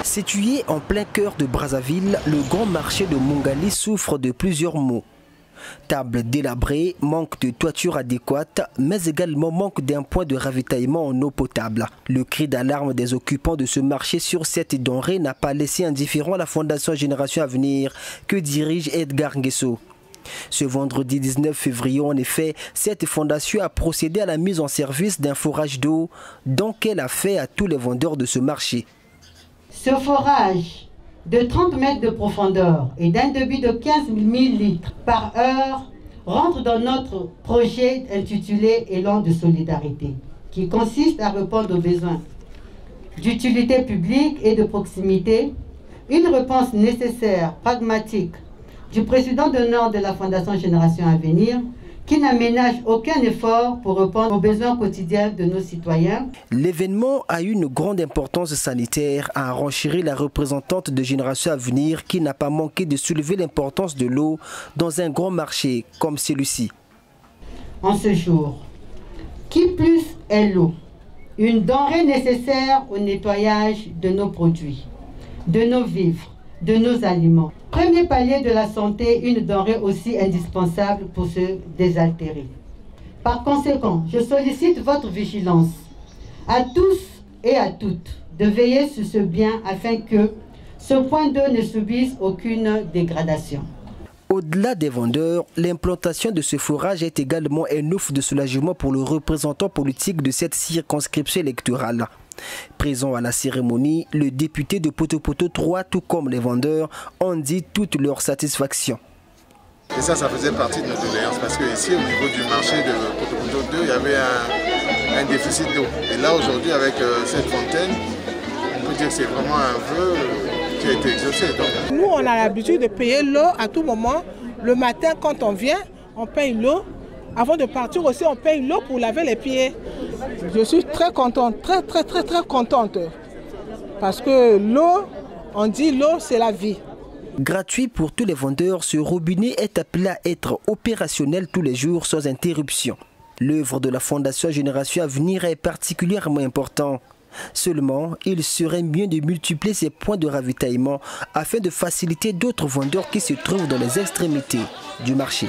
Situé en plein cœur de Brazzaville, le grand marché de Mongali souffre de plusieurs maux. Tables délabrées, manque de toiture adéquate, mais également manque d'un point de ravitaillement en eau potable. Le cri d'alarme des occupants de ce marché sur cette denrée n'a pas laissé indifférent la Fondation Génération Avenir que dirige Edgar Nguesso. Ce vendredi 19 février, en effet, cette fondation a procédé à la mise en service d'un forage d'eau, donc elle a fait à tous les vendeurs de ce marché. Ce forage de 30 mètres de profondeur et d'un débit de 15 000 litres par heure rentre dans notre projet intitulé Élan de solidarité, qui consiste à répondre aux besoins d'utilité publique et de proximité, une réponse nécessaire, pragmatique, du président d'honneur de la Fondation Génération Avenir, qui n'aménage aucun effort pour répondre aux besoins quotidiens de nos citoyens. L'événement a une grande importance sanitaire, a renchéri la représentante de Génération Avenir qui n'a pas manqué de soulever l'importance de l'eau dans un grand marché comme celui-ci. En ce jour, qui plus est l'eau, une denrée nécessaire au nettoyage de nos produits, de nos vivres, de nos aliments. Premier palier de la santé, une denrée aussi indispensable pour se désaltérer. Par conséquent, je sollicite votre vigilance à tous et à toutes de veiller sur ce bien afin que ce point d'eau ne subisse aucune dégradation. Au-delà des vendeurs, l'implantation de ce forage est également un ouf de soulagement pour le représentant politique de cette circonscription électorale. Présent à la cérémonie, le député de Poto-Poto 3, tout comme les vendeurs, ont dit toute leur satisfaction. Et ça faisait partie de nos doléances parce que ici, au niveau du marché de Poto-Poto 2, il y avait un déficit d'eau. Et là, aujourd'hui, avec cette fontaine, on peut dire que c'est vraiment un vœu qui a été exaucé. Donc. Nous, on a l'habitude de payer l'eau à tout moment. Le matin, quand on vient, on paye l'eau. Avant de partir aussi, on paye l'eau pour laver les pieds. Je suis très contente, très contente. Parce que l'eau, on dit l'eau, c'est la vie. Gratuit pour tous les vendeurs, ce robinet est appelé à être opérationnel tous les jours sans interruption. L'œuvre de la Fondation Génération Avenir est particulièrement importante. Seulement, il serait mieux de multiplier ces points de ravitaillement afin de faciliter d'autres vendeurs qui se trouvent dans les extrémités du marché.